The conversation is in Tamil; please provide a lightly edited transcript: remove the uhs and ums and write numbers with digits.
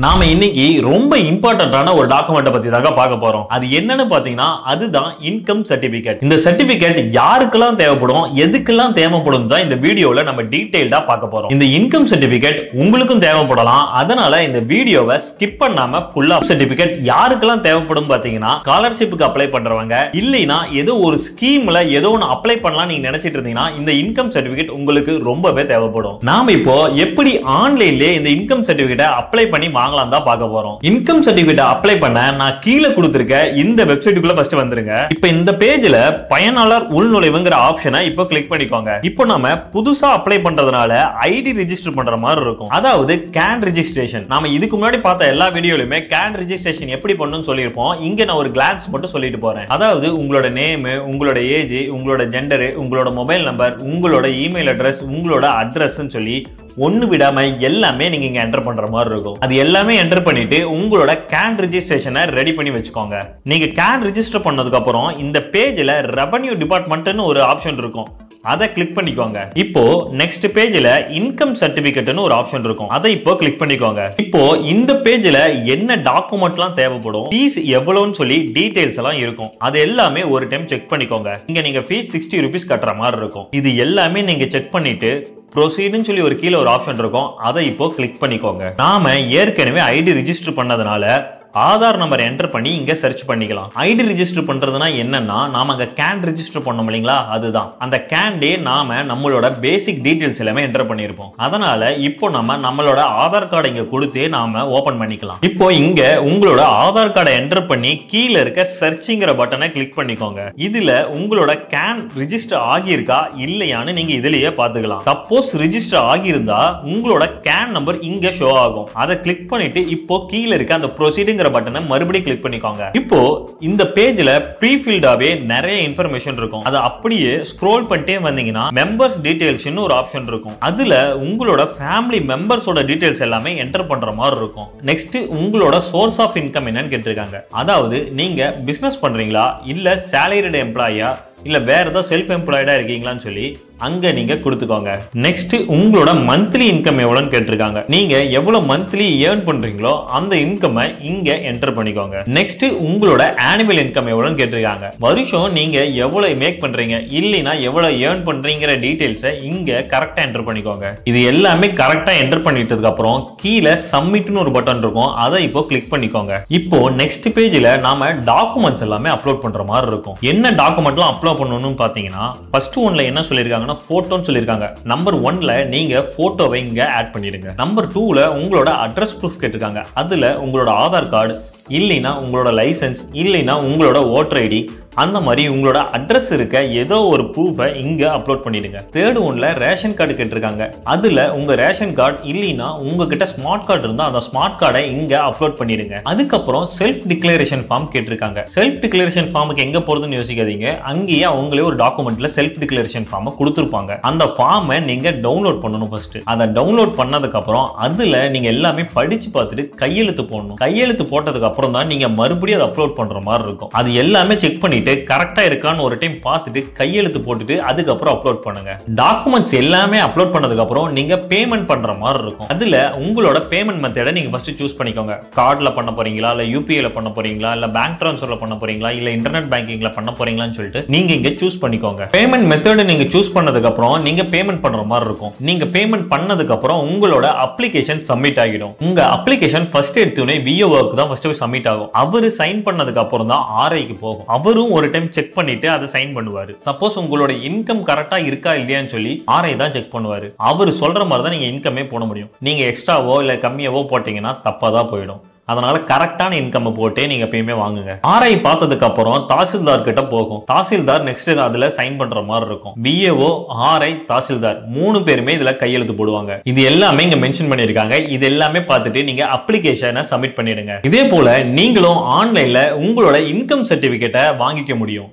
நாம இன்னைக்கு ரொம்ப இம்பார்ட்டன்டான ஒரு டாக்குமெண்ட் பத்தி தாங்க பார்க்க போறோம். அது என்னன்னு பாத்தீங்கன்னா அதுதான் இன்கம் சர்டிபிகேட். இந்த சர்டிபிகேட் யாருக்கெல்லாம் தேவைப்படும், எதுக்கெல்லாம் தேவைப்படும் தான் இந்த வீடியோல நம்ம டீடைல்டா பார்க்க போறோம். இந்த இன்கம் சர்டிபிகேட் உங்களுக்கும் தேவைப்படலாம். அதனால இந்த வீடியோவை ஸ்கிப் பண்ணாம ஃபுல்லா சர்டிபிகேட் யாருக்கெல்லாம் தேவைப்படும் பாத்தீங்கன்னா ஸ்காலர்ஷிப்புக்கு அப்ளை பண்றவங்க, இல்லைனா ஏதோ ஒரு ஸ்கீம்ல ஏதோ ஒன்னு அப்ளை பண்ணலாம் நீங்க நினைச்சிட்டு இருந்தீங்கன்னா இந்த இன்கம் சர்டிபிகேட் உங்களுக்கு ரொம்பவே தேவைப்படும். நாம இப்போ எப்படி ஆன்லைன்ல இந்த இன்கம் சர்டிபிகேட்டை அப்ளை பண்ணி வாங்கலாம் தான் பார்க்க போறோம். இன்கம் சர்டிபிகேட் அப்ளை பண்ண நான் கீழே கொடுத்திருக்க இந்த வெப்சைட்டுக்குள்ள ஃபர்ஸ்ட் வந்துருங்க. இப்போ இந்த பேஜ்ல பயனாளர் உள்நுழைவுங்கிற ஆப்ஷனை இப்போ கிளிக் பண்ணிக்கோங்க. இப்போ நாம புதுசா அப்ளை பண்றதுனால ஐடி ரெஜிஸ்டர் பண்ற மாதிரி இருக்கும். அதாவது கேன் ரெஜிஸ்ட்ரேஷன். நாம இதுக்கு முன்னாடி பார்த்த எல்லா வீடியோலயுமே கேன் ரெஜிஸ்ட்ரேஷன் எப்படி பண்ணணும்னு சொல்லியிருப்போம். இங்க நான் ஒரு கிளான்ஸ் மட்டும் சொல்லிட்டு போறேன். அதாவது உங்களோட நேம், உங்களோட ஏஜ், உங்களோட ஜெண்டர், உங்களோட மொபைல் நம்பர், உங்களோட இமெயில் அட்ரஸ், உங்களோட அட்ரஸ்ன்னு சொல்லி ஒன்னு விடாம எல்லாமே நீங்க இங்க என்டர் பண்ற மாதிரி இருக்கும். அது எல்லாமே என்டர் பண்ணிட்டு உங்களோட கேன் ரெஜிஸ்ட்ரேஷனை ரெடி பண்ணி வச்சுக்கோங்க. நீங்க கேன் ரெஜிஸ்டர் பண்ணதுக்கு அப்புறம் இந்த பேஜ்ல ரெவென்யூ டிபார்ட்மெண்ட்னு ஒரு ஆப்ஷன் இருக்கும். அதை கிளிக் பண்ணிக்கோங்க. இப்போ நெக்ஸ்ட் பேஜ்ல இன்கம் சர்டிபிகேட்னு ஒரு ஆப்ஷன் இருக்கும். அதை இப்போ கிளிக் பண்ணிக்கோங்க. இப்போ இந்த பேஜ்ல என்ன டாக்குமெண்ட்லாம் தேவைப்படும், ஃபீஸ் எவ்வளவுன்னு சொல்லி டீடைல்ஸ் எல்லாம் இருக்கும். அது எல்லாமே ஒரு டைம் செக் பண்ணிக்கோங்க. இங்க நீங்க ஃபீஸ் 60 ரூபீஸ் கட்டுற மாதிரி இருக்கும். இது எல்லாமே நீங்க செக் பண்ணிட்டு ப்ரொசீட்னு சொல்லி ஒரு கீழே ஒரு ஆப்ஷன் இருக்கும். அதை இப்போ கிளிக் பண்ணிக்கோங்க. நாம ஏற்கனவே ஐடி ரெஜிஸ்டர் பண்ணதுனால ஆதார் நம்பர் என்டர் பண்ணி இங்க சர்ச் பண்ணிக்கலாம். ஐடி ரெஜிஸ்டர் பண்றதுனா என்னன்னா நாம அங்க கேன் ரெஜிஸ்டர் பண்ணோம் இல்லீங்களா, அதுதான். அந்த கேன்டே நாம நம்மளோட பேசிக் டீடைல்ஸ் எல்லாமே என்டர் பண்ணிருப்போம். அதனால இப்போ நம்ம நம்மளோட ஆதார் கார்டை இங்க கொடுத்து நாம ஓபன் பண்ணிக்கலாம். இப்போ இங்க உங்களோட ஆதார் கார்டை என்டர் பண்ணி கீழே இருக்க சர்ச்ங்கிற பட்டனை கிளிக் பண்ணிக்கோங்க. இதுல உங்களோட கேன் ரெஜிஸ்டர் ஆகியிருக்கா இல்லையான்னு நீங்க இதுலயே பாத்துக்கலாம். சப்போஸ் ரெஜிஸ்டர் ஆகியிருந்தா உங்களோட கேன் நம்பர் இங்க ஷோ ஆகும். அதை கிளிக் பண்ணிட்டு இப்போ கீழே இருக்க அந்த ப்ரொசீடிங் பட்டனை மறுபடியும் கிளிக் பண்ணிக்கோங்க. இப்போ இந்த பேஜ்ல ப்ரீஃபில்டாவே நிறைய இன்ஃபர்மேஷன் இருக்கும். அதை அப்படியே ஸ்க்ரோல் பண்ணிட்டே வந்தீங்கன்னா மெம்பர்ஸ் டீடைல்ஸ்னு ஒரு ஆப்ஷன் இருக்கும். அதுல உங்களோட ஃபேமிலி மெம்பர்ஸோட டீடைல்ஸ் எல்லாமே என்டர் பண்ற மாதிரி இருக்கும். நெக்ஸ்ட் உங்களோட சோர்ஸ் ஆஃப் இன்கம் என்னன்னு கேட்டிருக்காங்க. அதாவது நீங்க பிசினஸ் பண்றீங்களா, இல்ல சேலரிடு எம்ப்ளாயா, இல்ல வேற ஏதாவது செல்ஃப் எம்ப்ளாய்டா இருக்கீங்களான்னு சொல்லி அங்க நீங்க கொடுத்துக்கோங்க. நெக்ஸ்ட் உங்களோட மந்த்லி இன்கம் எவ்வளவுன்னு கேட்டிருக்காங்க. நீங்க எவ்வளவு மந்த்லி ஏர்ன் பண்றீங்களோ அந்த இன்கம் இங்க என்டர் பண்ணிக்கோங்க. நெக்ஸ்ட் உங்களோட ஆனுவல் இன்கம் எவ்வளவுன்னு கேட்டிருக்காங்க. வருஷம் நீங்க எவ்வளவு மேக் பண்றீங்க, இல்லைனா எவ்வளவு ஏர்ன் பண்றீங்கிற டீடைல்ஸை இங்க கரெக்டா என்டர் பண்ணிக்கோங்க. இது எல்லாமே கரெக்டா என்டர் பண்ணிட்டதுக்கு அப்புறம் கீழே சப்மிட்னு ஒரு பட்டன் இருக்கும். அதை இப்போ கிளிக் பண்ணிக்கோங்க. இப்போ நெக்ஸ்ட் பேஜ்ல நாம டாக்குமெண்ட்ஸ் எல்லாமே அப்லோட் பண்ற மாதிரி இருக்கும். என்ன டாக்குமெண்ட்லாம் அப்லோட் பண்ணணும்னு பாத்தீங்கன்னா ஃபர்ஸ்ட் ஒன்ல என்ன சொல்லிருக்காங்க, போட்டோன்னு சொல்லிருக்காங்க. நம்பர் 1ல நீங்க போட்டோவை இங்க ஆட் பண்ணிடுங்க. நம்பர் 2ல உங்களோட அட்ரஸ் ப்ரூஃப் கேட்டிருக்காங்க. அதுல உங்களோட ஆதார் கார்டு, இல்லைனா உங்களோட லைசன்ஸ், இல்லைனா உங்களோட ஓட்டர் ஐடி, அந்த மாதிரி உங்களோட அட்ரஸ் இருக்க ஏதோ ஒரு ப்ரூஃபை இங்க அப்லோட் பண்ணிடுங்க. தேர்ட் ஒன்ல ரேஷன் கார்டு கேட்டிருக்காங்க. அதுல உங்க ரேஷன் கார்டு இல்லைனா உங்ககிட்ட ஸ்மார்ட் கார்டு இருந்தா அந்த ஸ்மார்ட் கார்டை இங்க அப்லோட் பண்ணிடுங்க. அதுக்கப்புறம் செல்ஃப் டிக்ளரேஷன் ஃபார்ம் கேட்டிருக்காங்க. செல்ஃப் டிக்ளரேஷன் ஃபார்முக்கு எங்க போறதுன்னு யோசிக்காதீங்க. அங்கேயே அவங்களே ஒரு டாக்குமெண்ட்ல செல்ஃப் டிக்ளரேஷன் ஃபார்மை கொடுத்துருப்பாங்க. அந்த ஃபார்மை நீங்க டவுன்லோட் பண்ணணும். ஃபர்ஸ்ட் அதை டவுன்லோட் பண்ணதுக்கு அப்புறம் அதுல நீங்க எல்லாமே படிச்சு பார்த்துட்டு கையெழுத்து போடணும். கையெழுத்து போட்டதுக்கு அப்புறம் தான் நீங்க மறுபடியும் அதை அப்லோட் பண்ற மாதிரி இருக்கும். அது எல்லாமே செக் பண்ணிட்டு கரெக்டா இருக்கான்னு ஒரு டைம் பார்த்துட்டு கையெழுத்து போட்டுட்டு அதுக்கப்புறம் அப்லோட் பண்ணுங்க. டாக்குமெண்ட்ஸ் எல்லாமே அப்லோட் பண்ணதுக்கு அப்புறம் நீங்க பேமெண்ட் பண்ற மாதிரி இருக்கும். அதுல உங்களோட பேமெண்ட் மெத்தடை நீங்க ஃபர்ஸ்ட் சூஸ் பண்ணிக்கோங்க. கார்டுல பண்ண போறீங்களா, இல்ல யூபிஐல பண்ண போறீங்களா, இல்ல பேங்க் ட்ரான்ஸ்ஃபர்ல பண்ண போறீங்களா, இல்ல இன்டர்நெட் பேங்கிங்ல பண்ண போறீங்களான்னு சொல்லிட்டு நீங்க இங்க சூஸ் பண்ணிக்கோங்க. பேமெண்ட் மெத்தட் நீங்க சூஸ் பண்ணதுக்கு அப்புறம் நீங்க பேமெண்ட் பண்ற மாதிரி இருக்கும். நீங்க பேமெண்ட் பண்ணதுக்கு அப்புறம் உங்களோட அப்ளிகேஷன் சப்மிட் ஆகிடும். உங்க அப்ளிகேஷன் ஃபர்ஸ்ட் எடுத்தோனே விஓக்கு தான் ஃபர்ஸ்ட் சப்மிட் ஆகும். அவரு சைன் பண்ணதுக்கு அப்புறம் தான் ஆர்ஐக்கு போகும். அவரும் ஒரு டைம் செக் பண்ணிட்டு அதை சைன் பண்ணுவாரு. சப்போஸ் உங்களோட இன்கம் கரெக்டா இருக்கா இல்லையான்னு சொல்லி ஆர்ஐ தான் செக் பண்ணுவாரு. அவர் சொல்ற மாதிரி தான் நீங்க இன்கமே போட முடியும். நீங்க எக்ஸ்ட்ராவோ இல்ல கம்மியாவோ போட்டீங்கன்னா தப்பா தான் போயிடும். அதனால கரெக்டான இன்கம் போட்டே நீங்க எப்பயுமே வாங்குங்க. ஆர்ஐ பார்த்ததுக்கு அப்புறம் தாசில்தார் கிட்ட போகும். தாசில்தார் நெக்ஸ்ட் அதுல சைன் பண்ற மாதிரி இருக்கும். பிஏஓ, ஆர்ஐ, தாசில்தார் 3 பேருமே இதுல கையெழுத்து போடுவாங்க. இது எல்லாமே இங்க மென்ஷன் பண்ணிருக்காங்க. இது எல்லாமே பார்த்துட்டு நீங்க அப்ளிகேஷனை சப்மிட் பண்ணிடுங்க. இதே போல நீங்களும் ஆன்லைன்ல உங்களோட இன்கம் சர்டிபிகேட்டை வாங்கிக்க முடியும்.